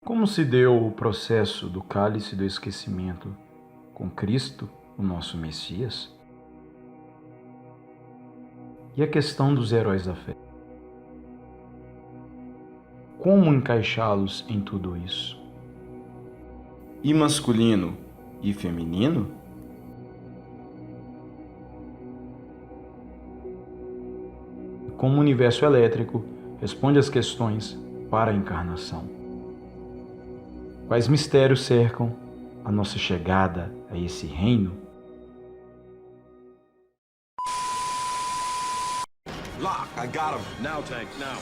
Como se deu o processo do cálice do esquecimento com Cristo, o nosso Messias? E a questão dos heróis da fé? Como encaixá-los em tudo isso? E masculino e feminino? Como o universo elétrico responde às questões para a encarnação? Quais mistérios cercam a nossa chegada a esse reino? Lock, I got him. Now, Tank, now.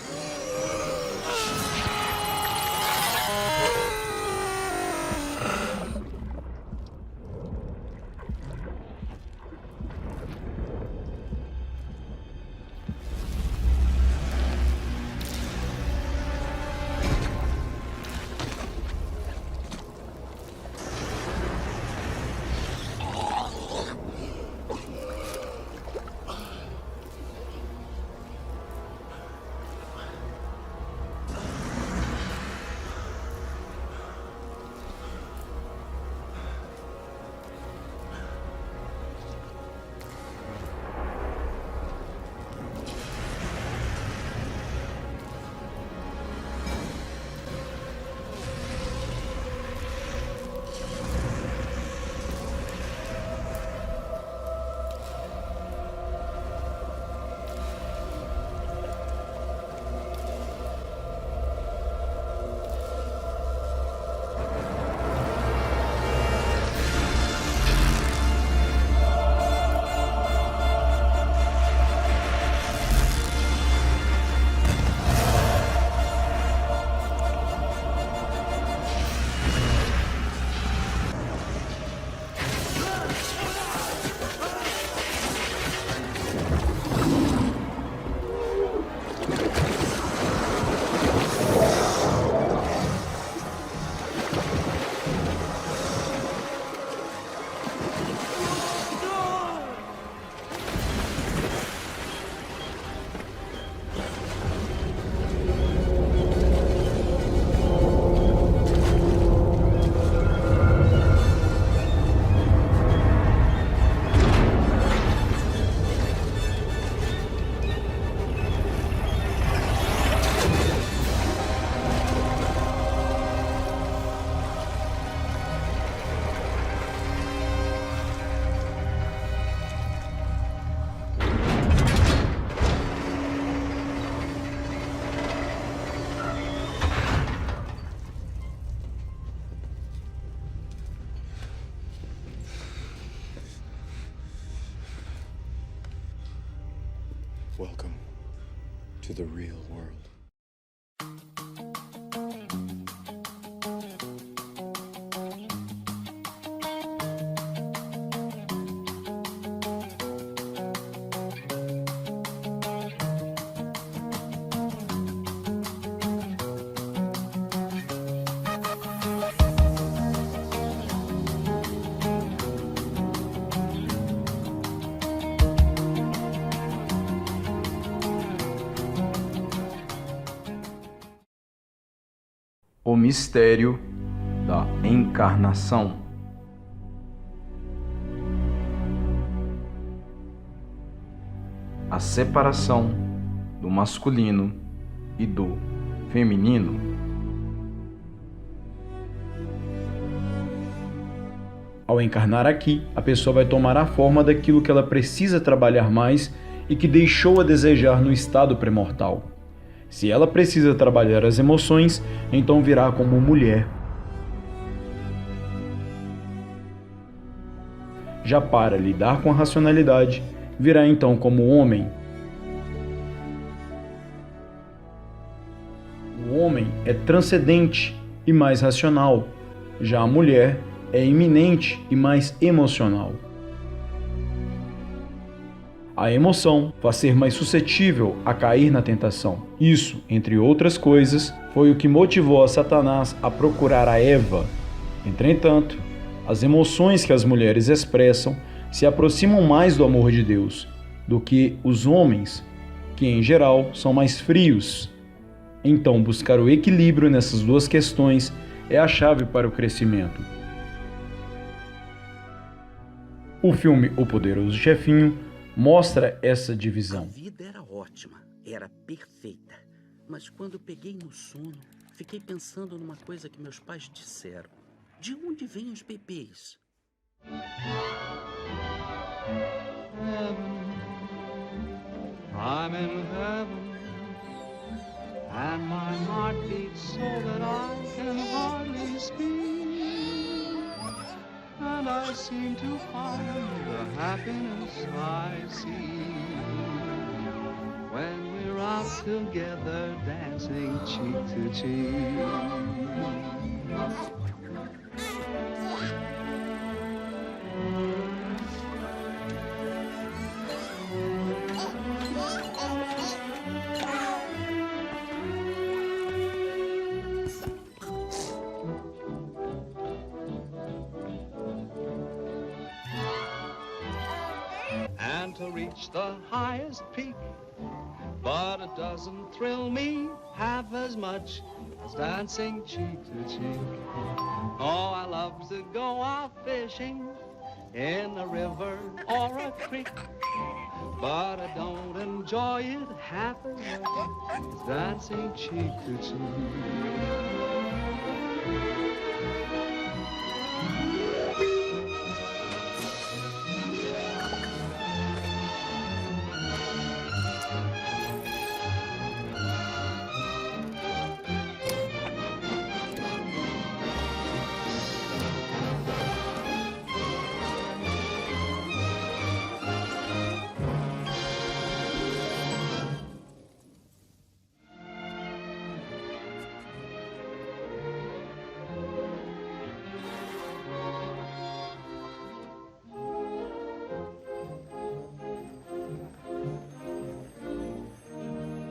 Welcome to the real world. O mistério da encarnação. A separação do masculino e do feminino. Ao encarnar aqui, a pessoa vai tomar a forma daquilo que ela precisa trabalhar mais e que deixou a desejar no estado pré-mortal. Se ela precisa trabalhar as emoções, então virá como mulher. Já para lidar com a racionalidade, virá então como homem. O homem é transcendente e mais racional, já a mulher é iminente e mais emocional. A emoção vai ser mais suscetível a cair na tentação. Isso, entre outras coisas, foi o que motivou a Satanás a procurar a Eva. Entretanto, as emoções que as mulheres expressam se aproximam mais do amor de Deus do que os homens, que em geral são mais frios. Então, buscar o equilíbrio nessas duas questões é a chave para o crescimento. O filme O Poderoso Chefinho mostra essa A divisão. vida era ótima, era perfeita. Mas quando peguei no sono, fiquei pensando numa coisa que meus pais disseram. De onde vêm os bebês? I'm in heaven, and my heart beats so that I can hardly speak, and I seem to find the happiness I see when we're out together dancing cheek to cheek. And to reach the highest peak, but it doesn't thrill me half as much as dancing cheek to cheek. Oh, I love to go out fishing in a river or a creek, but I don't enjoy it half as much as dancing cheek to cheek.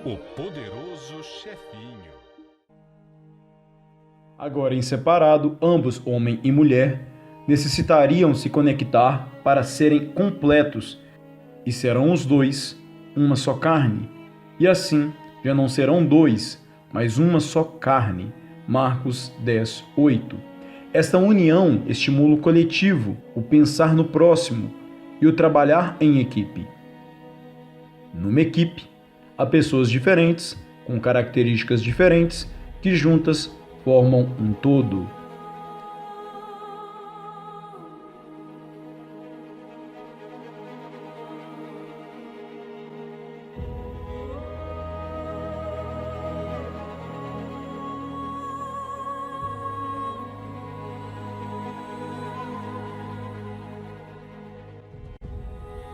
O Poderoso Chefinho. Agora em separado, ambos, homem e mulher, necessitariam se conectar para serem completos, e serão os dois uma só carne. E assim, já não serão dois, mas uma só carne. Marcos 10, 8. Esta união estimula o coletivo, o pensar no próximo e o trabalhar em equipe. Numa equipe, há pessoas diferentes, com características diferentes, que juntas formam um todo.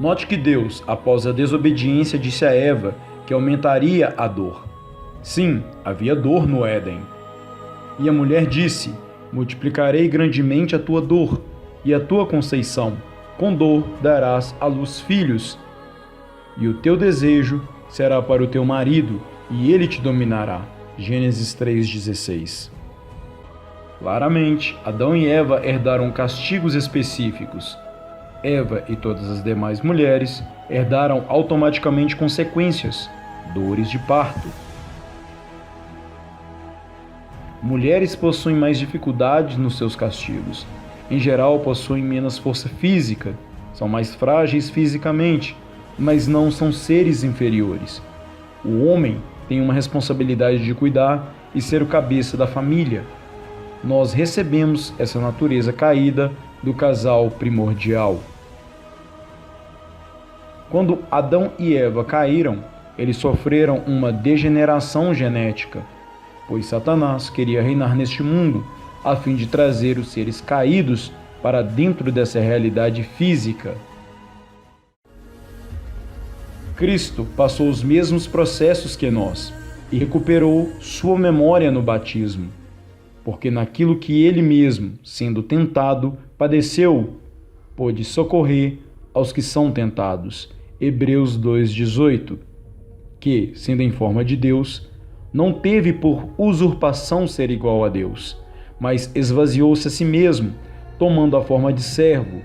Note que Deus, após a desobediência, disse a Eva que aumentaria a dor. Sim, havia dor no Éden. E a mulher disse: multiplicarei grandemente a tua dor e a tua conceição. Com dor darás à luz filhos. E o teu desejo será para o teu marido, e ele te dominará. Gênesis 3,16. Claramente, Adão e Eva herdaram castigos específicos. Eva e todas as demais mulheres herdaram automaticamente consequências, dores de parto. Mulheres possuem mais dificuldades nos seus castigos. Em geral, possuem menos força física, são mais frágeis fisicamente, mas não são seres inferiores. O homem tem uma responsabilidade de cuidar e ser o cabeça da família. Nós recebemos essa natureza caída do casal primordial. Quando Adão e Eva caíram, eles sofreram uma degeneração genética, pois Satanás queria reinar neste mundo a fim de trazer os seres caídos para dentro dessa realidade física. Cristo passou os mesmos processos que nós e recuperou sua memória no batismo, porque naquilo que ele mesmo, sendo tentado, padeceu, pôde socorrer aos que são tentados. Hebreus 2,18. Que, sendo em forma de Deus, não teve por usurpação ser igual a Deus, mas esvaziou-se a si mesmo, tomando a forma de servo,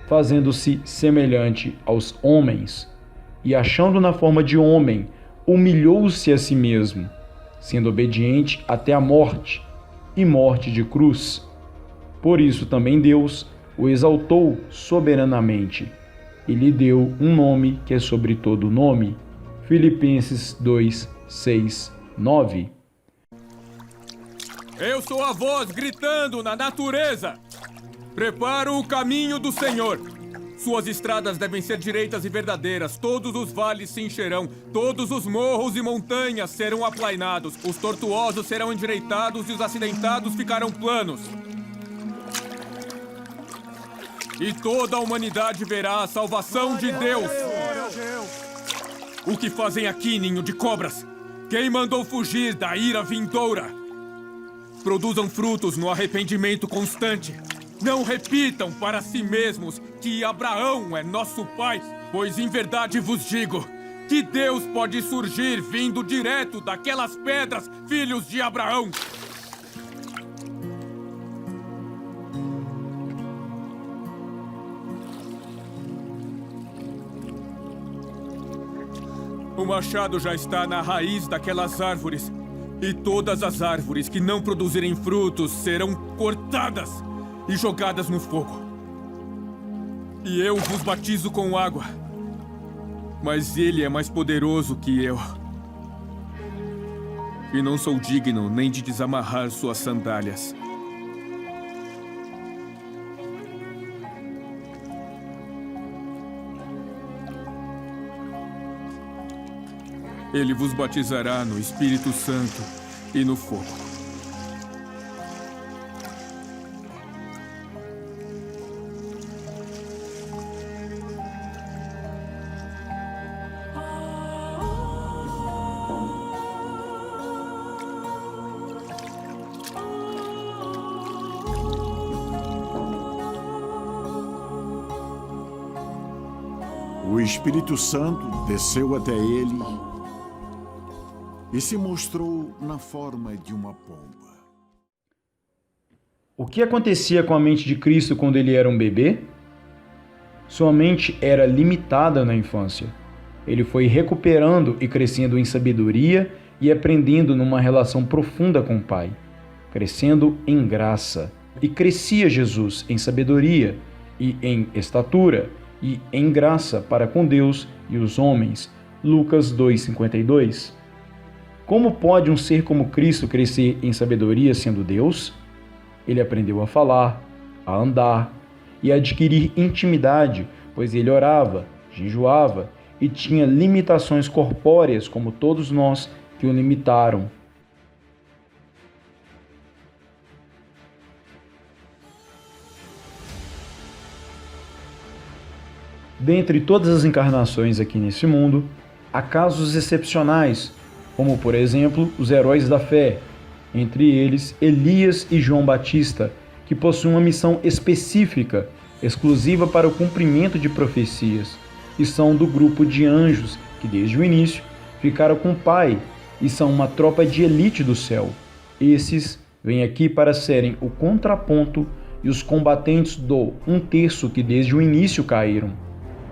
fazendo-se semelhante aos homens, e achando na forma de homem, humilhou-se a si mesmo, sendo obediente até a morte, e morte de cruz. Por isso também Deus o exaltou soberanamente e lhe deu um nome que é sobre todo nome. Filipenses 2, 6, 9. Eu sou a voz gritando na natureza. Preparo o caminho do Senhor. Suas estradas devem ser direitas e verdadeiras. Todos os vales se encherão. Todos os morros e montanhas serão aplainados. Os tortuosos serão endireitados e os acidentados ficarão planos. E toda a humanidade verá a salvação de Deus. O que fazem aqui, ninho de cobras? Quem mandou fugir da ira vindoura? Produzam frutos no arrependimento constante. Não repitam para si mesmos que Abraão é nosso pai, pois em verdade vos digo que Deus pode surgir vindo direto daquelas pedras, filhos de Abraão. O machado já está na raiz daquelas árvores, e todas as árvores que não produzirem frutos serão cortadas e jogadas no fogo. E eu vos batizo com água, mas ele é mais poderoso que eu. E não sou digno nem de desamarrar suas sandálias. Ele vos batizará no Espírito Santo e no fogo. O Espírito Santo desceu até ele e se mostrou na forma de uma pomba. O que acontecia com a mente de Cristo quando ele era um bebê? Sua mente era limitada na infância. Ele foi recuperando e crescendo em sabedoria e aprendendo numa relação profunda com o Pai, crescendo em graça. E crescia Jesus em sabedoria e em estatura e em graça para com Deus e os homens. Lucas 2,52. Como pode um ser como Cristo crescer em sabedoria sendo Deus? Ele aprendeu a falar, a andar e a adquirir intimidade, pois ele orava, jejuava e tinha limitações corpóreas como todos nós que o limitaram. Dentre todas as encarnações aqui nesse mundo, há casos excepcionais, como, por exemplo, os heróis da fé, entre eles Elias e João Batista, que possuem uma missão específica, exclusiva para o cumprimento de profecias, e são do grupo de anjos que, desde o início, ficaram com o Pai e são uma tropa de elite do céu. Esses vêm aqui para serem o contraponto e os combatentes do 1/3 que desde o início caíram,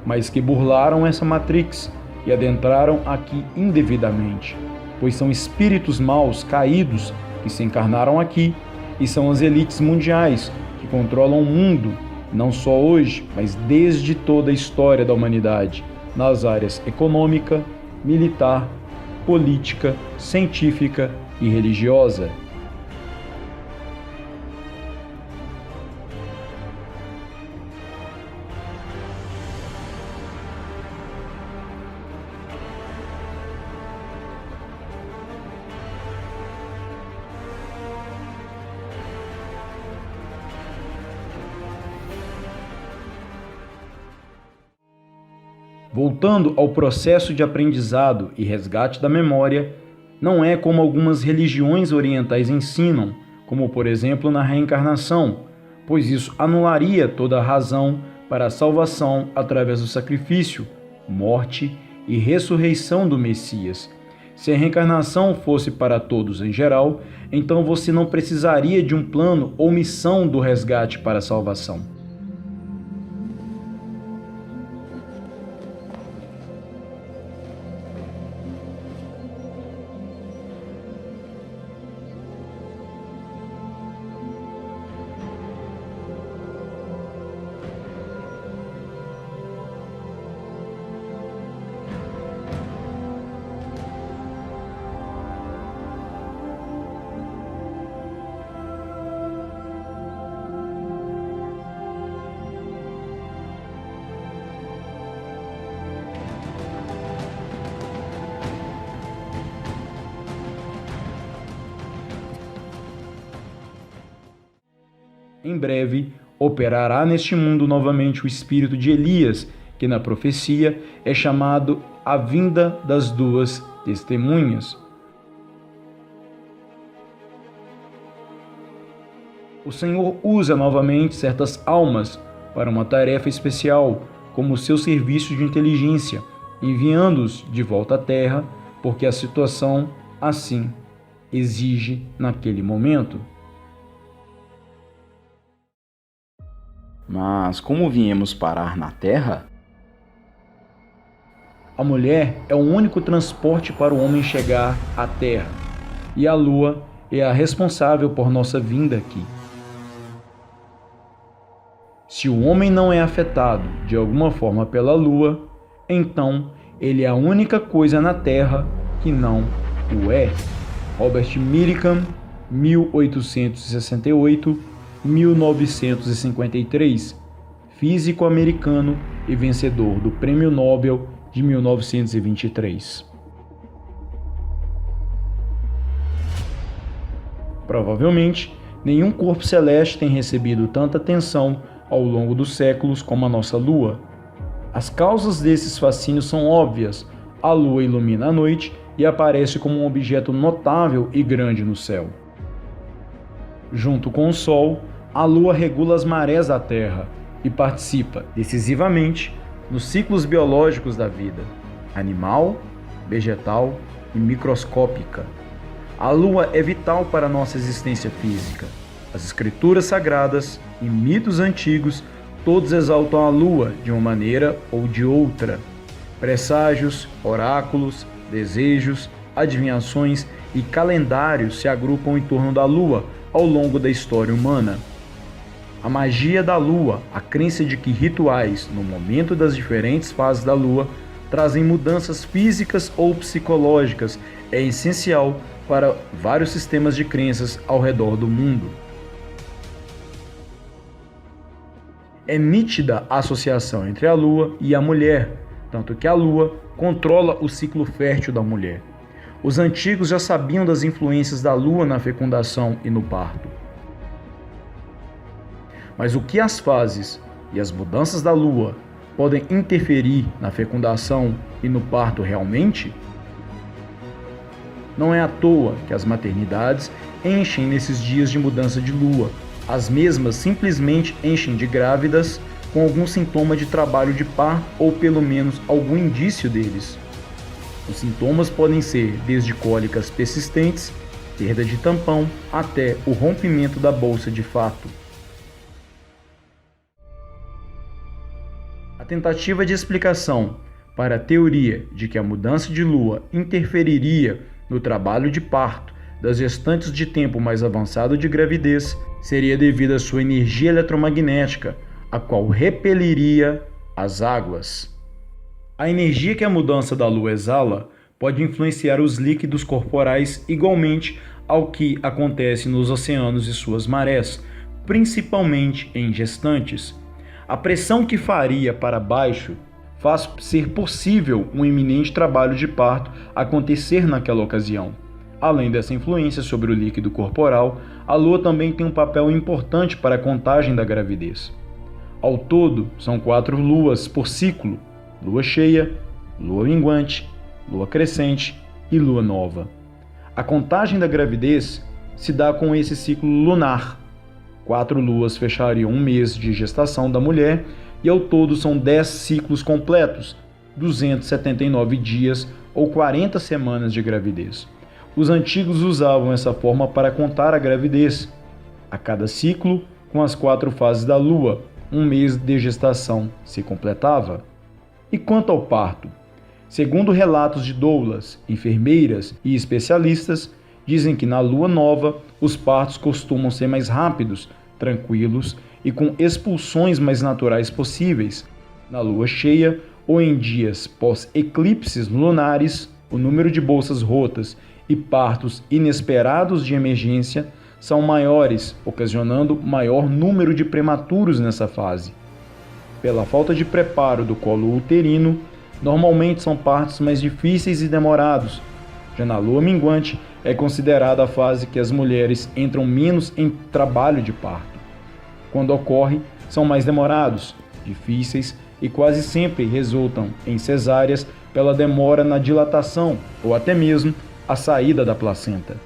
mas que burlaram essa matrix e adentraram aqui indevidamente, pois são espíritos maus caídos que se encarnaram aqui e são as elites mundiais que controlam o mundo, não só hoje, mas desde toda a história da humanidade, nas áreas econômica, militar, política, científica e religiosa. Voltando ao processo de aprendizado e resgate da memória, não é como algumas religiões orientais ensinam, como por exemplo na reencarnação, pois isso anularia toda a razão para a salvação através do sacrifício, morte e ressurreição do Messias. Se a reencarnação fosse para todos em geral, então você não precisaria de um plano ou missão do resgate para a salvação. Em breve, operará neste mundo novamente o espírito de Elias, que na profecia é chamado a vinda das duas testemunhas. O Senhor usa novamente certas almas para uma tarefa especial, como o seu serviço de inteligência, enviando-os de volta à terra, porque a situação assim exige naquele momento. Mas como viemos parar na Terra? A mulher é o único transporte para o homem chegar à Terra, e a Lua é a responsável por nossa vinda aqui. Se o homem não é afetado de alguma forma pela Lua, então ele é a única coisa na Terra que não o é. Robert Millikan, 1868-1953, físico americano e vencedor do Prêmio Nobel de 1923. Provavelmente, nenhum corpo celeste tem recebido tanta atenção ao longo dos séculos como a nossa Lua. As causas desses fascínios são óbvias. A Lua ilumina a noite e aparece como um objeto notável e grande no céu. Junto com o Sol, a Lua regula as marés da Terra e participa decisivamente nos ciclos biológicos da vida, animal, vegetal e microscópica. A Lua é vital para a nossa existência física. As escrituras sagradas e mitos antigos todos exaltam a Lua de uma maneira ou de outra. Presságios, oráculos, desejos, adivinhações e calendários se agrupam em torno da Lua ao longo da história humana. A magia da Lua, a crença de que rituais, no momento das diferentes fases da Lua, trazem mudanças físicas ou psicológicas, é essencial para vários sistemas de crenças ao redor do mundo. É nítida a associação entre a Lua e a mulher, tanto que a Lua controla o ciclo fértil da mulher. Os antigos já sabiam das influências da Lua na fecundação e no parto. Mas o que as fases e as mudanças da Lua podem interferir na fecundação e no parto realmente? Não é à toa que as maternidades enchem nesses dias de mudança de Lua. As mesmas simplesmente enchem de grávidas com algum sintoma de trabalho de parto ou pelo menos algum indício deles. Os sintomas podem ser desde cólicas persistentes, perda de tampão, até o rompimento da bolsa de fato. A tentativa de explicação para a teoria de que a mudança de Lua interferiria no trabalho de parto das gestantes de tempo mais avançado de gravidez seria devida à sua energia eletromagnética, a qual repeliria as águas. A energia que a mudança da Lua exala pode influenciar os líquidos corporais igualmente ao que acontece nos oceanos e suas marés, principalmente em gestantes. A pressão que faria para baixo faz ser possível um iminente trabalho de parto acontecer naquela ocasião. Além dessa influência sobre o líquido corporal, a Lua também tem um papel importante para a contagem da gravidez. Ao todo, são 4 luas por ciclo: lua cheia, lua minguante, lua crescente e lua nova. A contagem da gravidez se dá com esse ciclo lunar. 4 luas fechariam um mês de gestação da mulher e ao todo são 10 ciclos completos, 279 dias ou 40 semanas de gravidez. Os antigos usavam essa forma para contar a gravidez. A cada ciclo, com as 4 fases da Lua, um mês de gestação se completava. E quanto ao parto? Segundo relatos de doulas, enfermeiras e especialistas, dizem que na Lua nova os partos costumam ser mais rápidos, tranquilos e com expulsões mais naturais possíveis. Na Lua cheia ou em dias pós-eclipses lunares, o número de bolsas rotas e partos inesperados de emergência são maiores, ocasionando maior número de prematuros nessa fase. Pela falta de preparo do colo uterino, normalmente são partos mais difíceis e demorados. Já na lua minguante, é considerada a fase que as mulheres entram menos em trabalho de parto. Quando ocorre, são mais demorados, difíceis e quase sempre resultam em cesáreas pela demora na dilatação ou até mesmo a saída da placenta.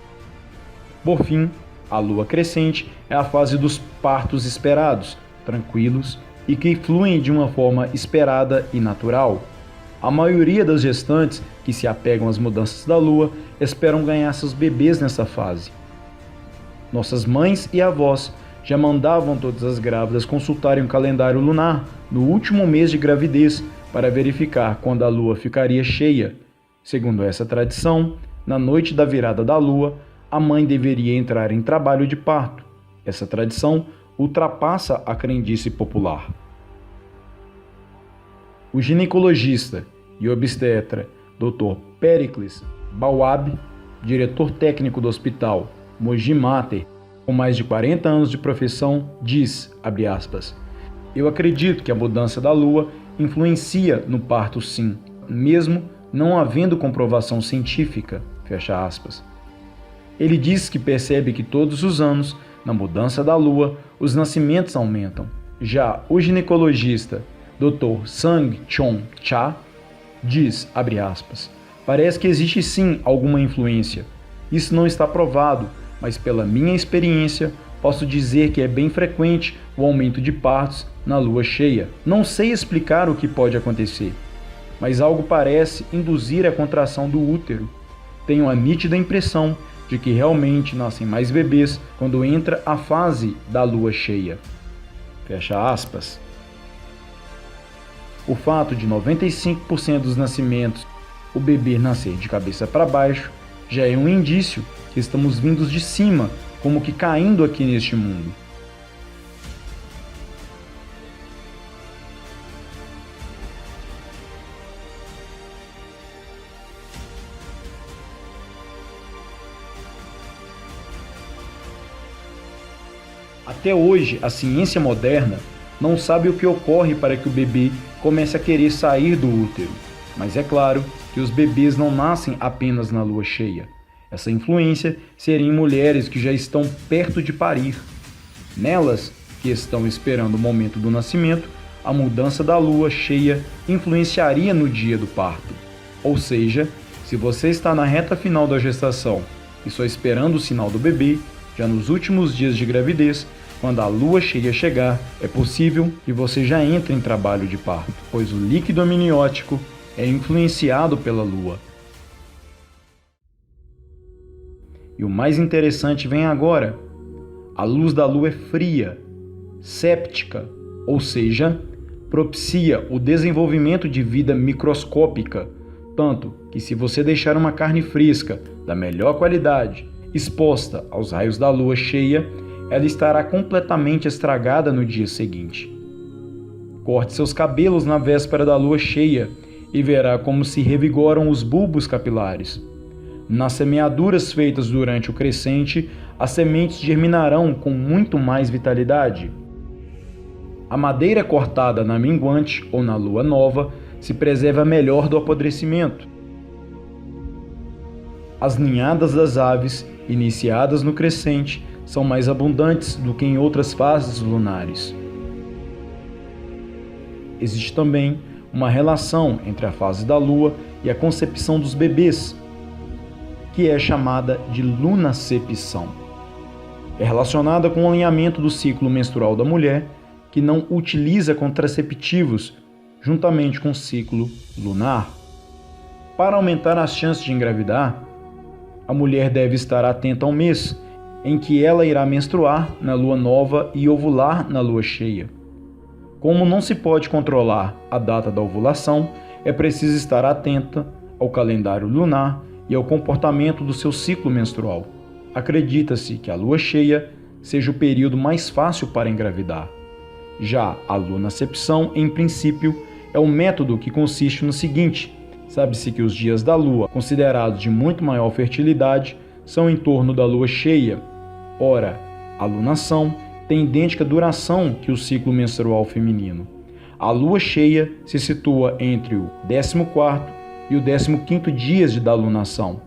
Por fim, a lua crescente é a fase dos partos esperados, tranquilos e que fluem de uma forma esperada e natural. A maioria das gestantes que se apegam às mudanças da lua esperam ganhar seus bebês nessa fase. Nossas mães e avós já mandavam todas as grávidas consultarem o calendário lunar no último mês de gravidez para verificar quando a lua ficaria cheia. Segundo essa tradição, na noite da virada da lua, a mãe deveria entrar em trabalho de parto. Essa tradição ultrapassa a crendice popular. O ginecologista e obstetra Dr. Pericles Bawab, diretor técnico do hospital Mogi Mater, com mais de 40 anos de profissão, diz, abre aspas, eu acredito que a mudança da lua influencia no parto sim, mesmo não havendo comprovação científica, fecha aspas. Ele diz que percebe que todos os anos, na mudança da lua, os nascimentos aumentam. Já o ginecologista Dr. Sang Chon Cha diz, abre aspas, parece que existe sim alguma influência. Isso não está provado, mas pela minha experiência, posso dizer que é bem frequente o aumento de partos na lua cheia. Não sei explicar o que pode acontecer, mas algo parece induzir a contração do útero. Tenho a nítida impressão de que realmente nascem mais bebês quando entra a fase da lua cheia. Fecha aspas. O fato de 95% dos nascimentos o bebê nascer de cabeça para baixo já é um indício que estamos vindos de cima, como que caindo aqui neste mundo. Até hoje, a ciência moderna não sabe o que ocorre para que o bebê comece a querer sair do útero. Mas é claro que os bebês não nascem apenas na lua cheia. Essa influência seria em mulheres que já estão perto de parir. Nelas, que estão esperando o momento do nascimento, a mudança da lua cheia influenciaria no dia do parto. Ou seja, se você está na reta final da gestação e só esperando o sinal do bebê, já nos últimos dias de gravidez, quando a lua cheia chegar, é possível que você já entre em trabalho de parto, pois o líquido amniótico é influenciado pela lua. E o mais interessante vem agora. A luz da lua é fria, séptica, ou seja, propicia o desenvolvimento de vida microscópica, tanto que se você deixar uma carne fresca, da melhor qualidade, exposta aos raios da lua cheia, ela estará completamente estragada no dia seguinte. Corte seus cabelos na véspera da lua cheia e verá como se revigoram os bulbos capilares. Nas semeaduras feitas durante o crescente, as sementes germinarão com muito mais vitalidade. A madeira cortada na minguante ou na lua nova se preserva melhor do apodrecimento. As ninhadas das aves, iniciadas no crescente, são mais abundantes do que em outras fases lunares. Existe também uma relação entre a fase da lua e a concepção dos bebês, que é chamada de lunacepção. É relacionada com o alinhamento do ciclo menstrual da mulher, que não utiliza contraceptivos, juntamente com o ciclo lunar. Para aumentar as chances de engravidar, a mulher deve estar atenta ao mês em que ela irá menstruar na lua nova e ovular na lua cheia. Como não se pode controlar a data da ovulação, é preciso estar atenta ao calendário lunar e ao comportamento do seu ciclo menstrual. Acredita-se que a lua cheia seja o período mais fácil para engravidar. Já a lunacepção, em princípio, é um método que consiste no seguinte: sabe-se que os dias da lua, considerados de muito maior fertilidade, são em torno da lua cheia. Ora, a lunação tem idêntica duração que o ciclo menstrual feminino. A lua cheia se situa entre o 14º e o 15º dias da lunação.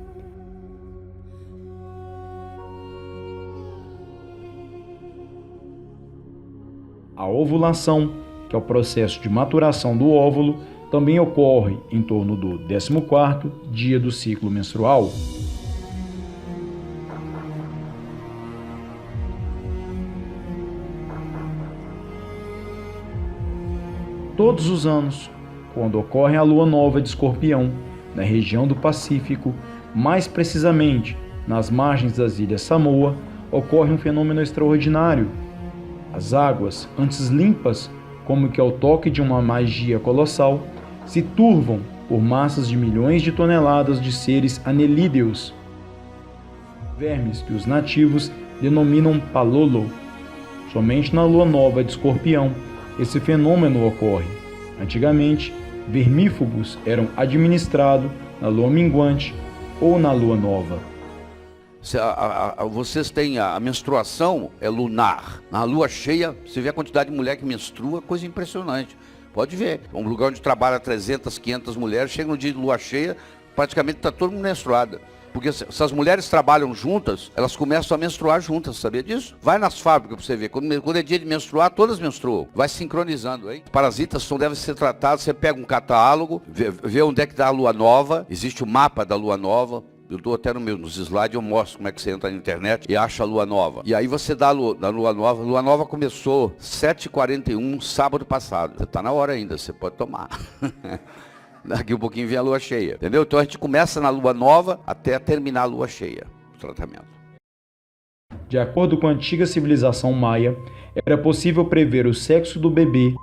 A ovulação, que é o processo de maturação do óvulo, também ocorre em torno do 14º dia do ciclo menstrual. Todos os anos, quando ocorre a lua nova de Escorpião, na região do Pacífico, mais precisamente nas margens das ilhas Samoa, ocorre um fenômeno extraordinário. As águas, antes limpas, como que ao toque de uma magia colossal, se turvam por massas de milhões de toneladas de seres anelídeos, vermes que os nativos denominam palolo. Somente na lua nova de Escorpião esse fenômeno ocorre. Antigamente, vermífugos eram administrados na lua minguante ou na lua nova. Vocês têm a menstruação, é lunar. Na lua cheia, você vê a quantidade de mulher que menstrua, coisa impressionante. Pode ver. Um lugar onde trabalha 300, 500 mulheres, chega no dia de lua cheia, praticamente está todo mundo menstruada. Porque se as mulheres trabalham juntas, elas começam a menstruar juntas, sabia disso? Vai nas fábricas para você ver. Quando é dia de menstruar, todas menstruam. Vai sincronizando, hein? Parasitas devem ser tratados. Você pega um catálogo, vê onde é que dá a lua nova. Existe o mapa da lua nova. Eu dou até nos slides, eu mostro como é que você entra na internet e acha a lua nova. E aí você dá a lua nova. A lua nova começou 7h41, sábado passado. Você está na hora ainda, você pode tomar. Daqui um pouquinho vem a lua cheia, entendeu? Então a gente começa na lua nova até terminar a lua cheia, o tratamento. De acordo com a antiga civilização maia, era possível prever o sexo do bebê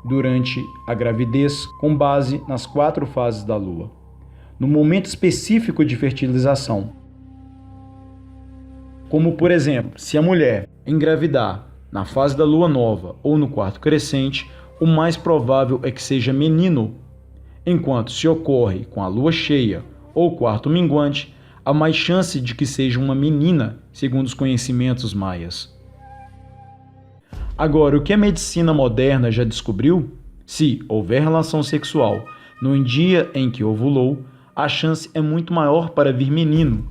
durante a gravidez com base nas 4 fases da lua, no momento específico de fertilização. Como, por exemplo, se a mulher engravidar na fase da lua nova ou no quarto crescente, o mais provável é que seja menino, enquanto se ocorre com a lua cheia ou quarto minguante, há mais chance de que seja uma menina, segundo os conhecimentos maias. Agora, o que a medicina moderna já descobriu? Se houver relação sexual no dia em que ovulou, a chance é muito maior para vir menino.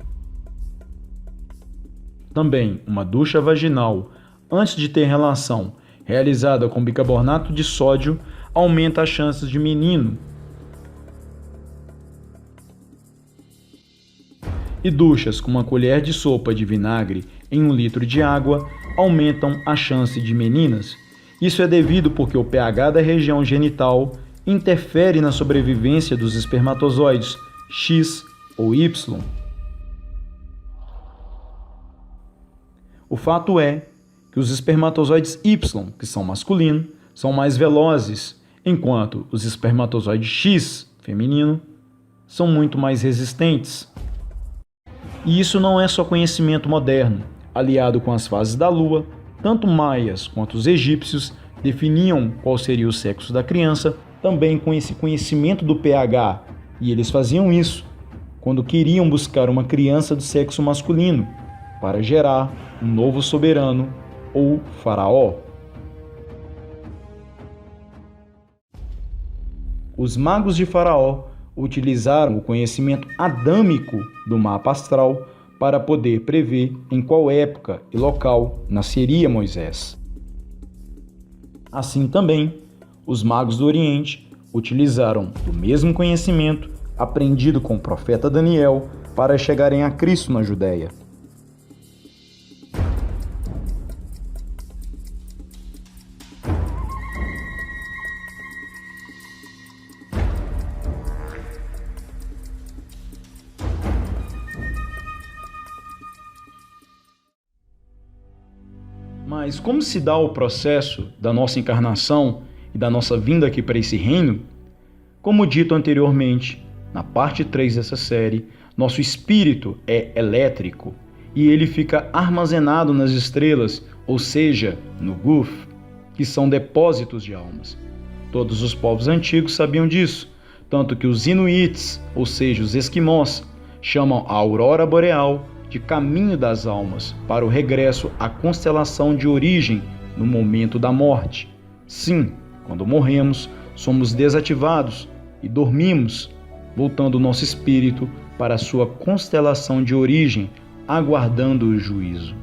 Também, uma ducha vaginal antes de ter relação realizada com bicarbonato de sódio aumenta as chances de menino. E duchas com uma colher de sopa de vinagre em 1 litro de água aumentam a chance de meninas. Isso é devido porque o pH da região genital interfere na sobrevivência dos espermatozoides X ou Y. O fato é que os espermatozoides Y, que são masculinos, são mais velozes, enquanto os espermatozoides X, feminino, são muito mais resistentes. E isso não é só conhecimento moderno. Aliado com as fases da lua, tanto maias quanto os egípcios definiam qual seria o sexo da criança, também com esse conhecimento do pH, e eles faziam isso quando queriam buscar uma criança do sexo masculino para gerar um novo soberano ou faraó. Os magos de Faraó utilizaram o conhecimento adâmico do mapa astral para poder prever em qual época e local nasceria Moisés. Assim também, os magos do Oriente utilizaram o mesmo conhecimento aprendido com o profeta Daniel para chegarem a Cristo na Judéia. Mas como se dá o processo da nossa encarnação e da nossa vinda aqui para esse reino? Como dito anteriormente, na parte 3 dessa série, nosso espírito é elétrico e ele fica armazenado nas estrelas, ou seja, no Guf, que são depósitos de almas. Todos os povos antigos sabiam disso, tanto que os Inuits, ou seja, os esquimós, chamam a aurora boreal de caminho das almas para o regresso à constelação de origem no momento da morte. Sim, quando morremos, somos desativados e dormimos, voltando o nosso espírito para a sua constelação de origem, aguardando o juízo.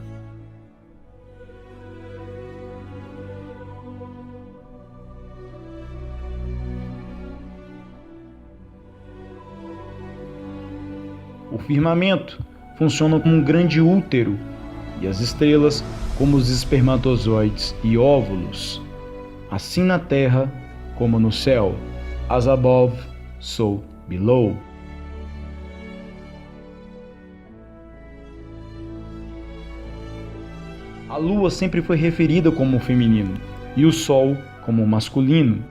firmamento funciona como um grande útero e as estrelas como os espermatozoides e óvulos. Assim na terra como no céu. As above, so below. A lua sempre foi referida como feminino e o sol como masculino.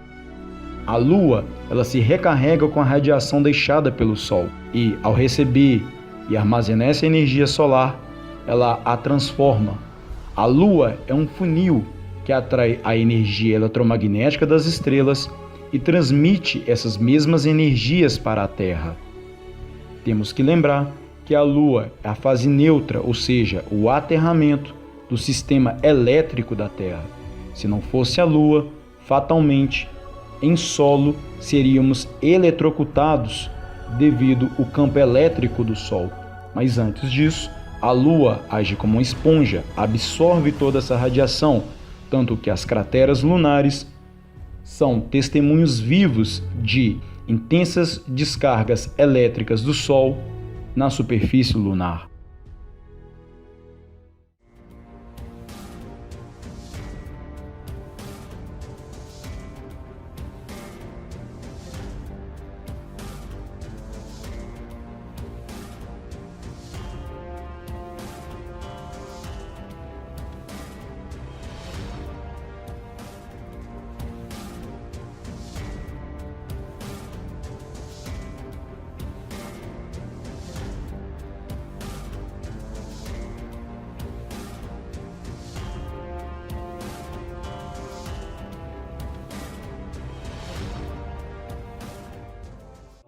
A lua, ela se recarrega com a radiação deixada pelo sol e, ao receber e armazenar essa energia solar, ela a transforma. A lua é um funil que atrai a energia eletromagnética das estrelas e transmite essas mesmas energias para a Terra. Temos que lembrar que a lua é a fase neutra, ou seja, o aterramento do sistema elétrico da Terra. Se não fosse a lua, fatalmente, em solo, seríamos eletrocutados devido ao campo elétrico do Sol. Mas antes disso, a lua age como uma esponja, absorve toda essa radiação, tanto que as crateras lunares são testemunhos vivos de intensas descargas elétricas do Sol na superfície lunar.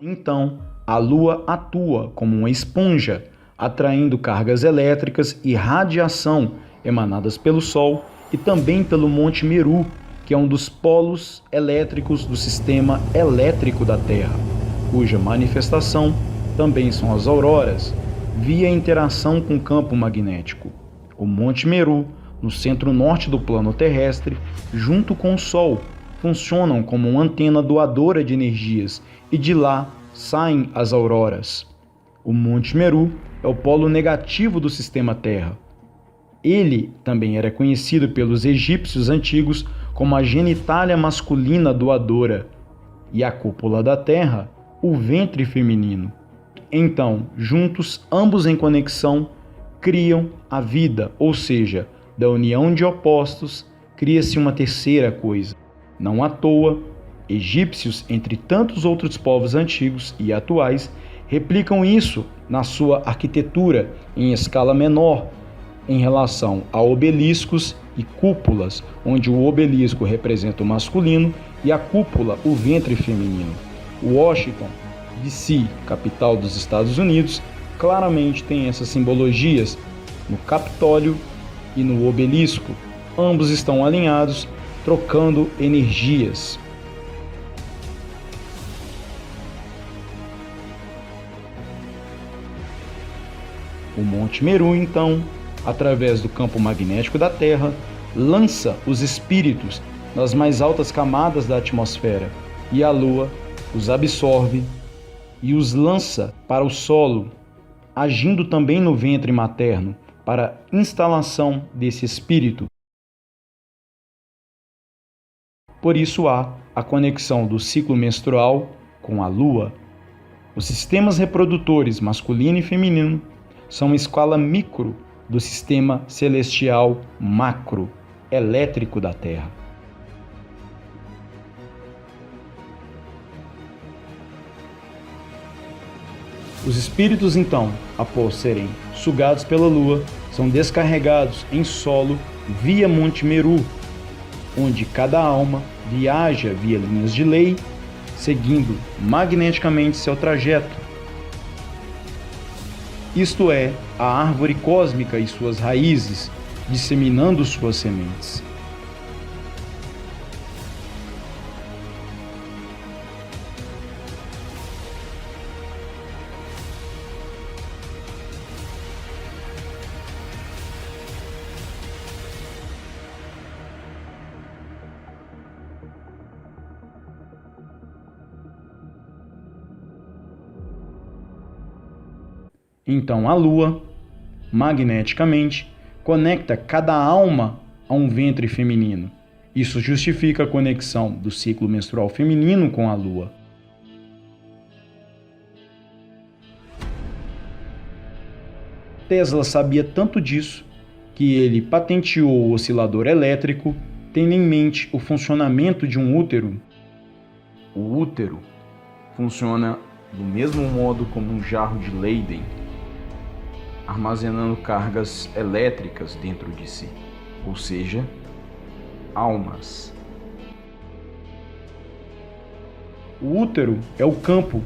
Então, a Lua atua como uma esponja, atraindo cargas elétricas e radiação emanadas pelo Sol e também pelo Monte Meru, que é um dos polos elétricos do sistema elétrico da Terra, cuja manifestação também são as auroras, via interação com o campo magnético. O Monte Meru, no centro-norte do plano terrestre, junto com o Sol, funcionam como uma antena doadora de energias e de lá saem as auroras. O Monte Meru é o polo negativo do sistema Terra. Ele também era conhecido pelos egípcios antigos como a genitália masculina doadora e a cúpula da Terra, o ventre feminino. Então, juntos, ambos em conexão, criam a vida, ou seja, da união de opostos, cria-se uma terceira coisa. Não à toa, egípcios, entre tantos outros povos antigos e atuais, replicam isso na sua arquitetura em escala menor, em relação a obeliscos e cúpulas, onde o obelisco representa o masculino e a cúpula o ventre feminino. Washington, D.C., capital dos Estados Unidos, claramente tem essas simbologias no Capitólio e no obelisco. Ambos estão alinhados, trocando energias. O Monte Meru, então, através do campo magnético da Terra, lança os espíritos nas mais altas camadas da atmosfera e a Lua os absorve e os lança para o solo, agindo também no ventre materno para instalação desse espírito. Por isso há a conexão do ciclo menstrual com a Lua. Os sistemas reprodutores masculino e feminino são uma escala micro do sistema celestial macro, elétrico da Terra. Os espíritos, então, após serem sugados pela Lua, são descarregados em solo via Monte Meru, onde cada alma viaja via linhas de lei, seguindo magneticamente seu trajeto. Isto é, a árvore cósmica e suas raízes, disseminando suas sementes. Então a Lua, magneticamente, conecta cada alma a um ventre feminino. Isso justifica a conexão do ciclo menstrual feminino com a Lua. Tesla sabia tanto disso que ele patenteou o oscilador elétrico, tendo em mente o funcionamento de um útero. O útero funciona do mesmo modo como um jarro de Leyden, armazenando cargas elétricas dentro de si, ou seja, almas. O útero é o campo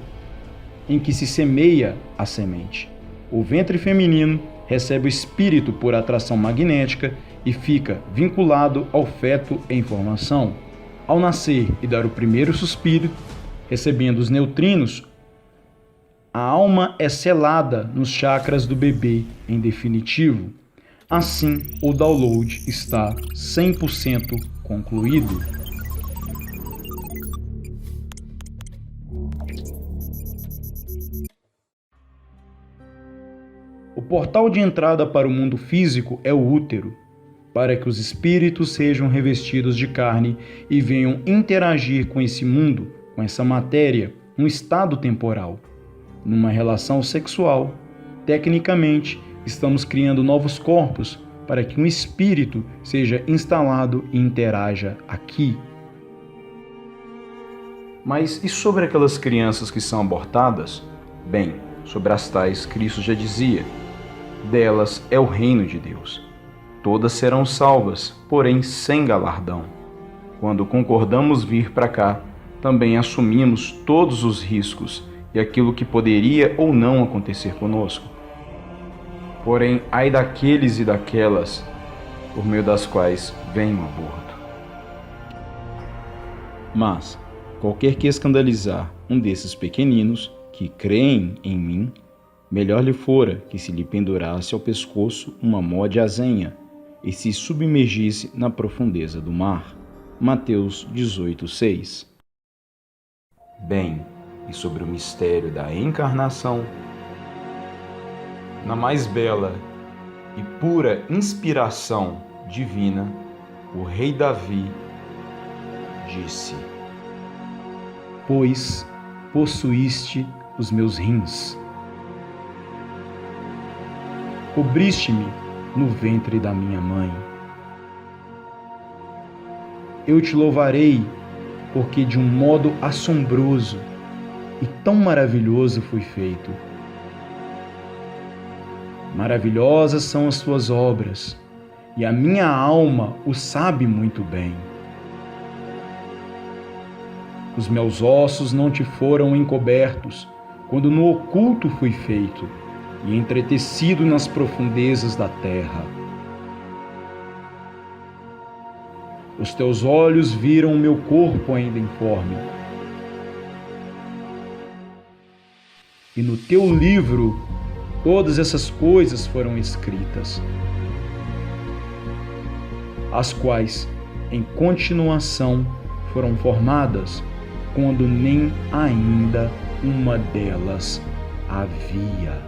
em que se semeia a semente. O ventre feminino recebe o espírito por atração magnética e fica vinculado ao feto em formação. Ao nascer e dar o primeiro suspiro, recebendo os neutrinos, a alma é selada nos chakras do bebê em definitivo. Assim, o download está 100% concluído. O portal de entrada para o mundo físico é o útero, para que os espíritos sejam revestidos de carne e venham interagir com esse mundo, com essa matéria, num estado temporal. Numa relação sexual, tecnicamente, estamos criando novos corpos para que um espírito seja instalado e interaja aqui. Mas e sobre aquelas crianças que são abortadas? Bem, sobre as tais, Cristo já dizia: delas é o reino de Deus. Todas serão salvas, porém sem galardão. Quando concordamos vir para cá, também assumimos todos os riscos e aquilo que poderia ou não acontecer conosco. Porém, ai daqueles e daquelas por meio das quais vem o aborto. Mas, qualquer que escandalizar um desses pequeninos que creem em mim, melhor lhe fora que se lhe pendurasse ao pescoço uma mó de azenha e se submergisse na profundeza do mar. Mateus 18:6. Bem, e sobre o mistério da encarnação, na mais bela e pura inspiração divina, o rei Davi disse: pois possuíste os meus rins, cobriste-me no ventre da minha mãe. Eu te louvarei, porque de um modo assombroso e tão maravilhoso fui feito. Maravilhosas são as tuas obras, e a minha alma o sabe muito bem. Os meus ossos não te foram encobertos, quando no oculto fui feito, e entretecido nas profundezas da terra. Os teus olhos viram o meu corpo ainda informe, e no teu livro todas essas coisas foram escritas, as quais, em continuação, foram formadas, quando nem ainda uma delas havia.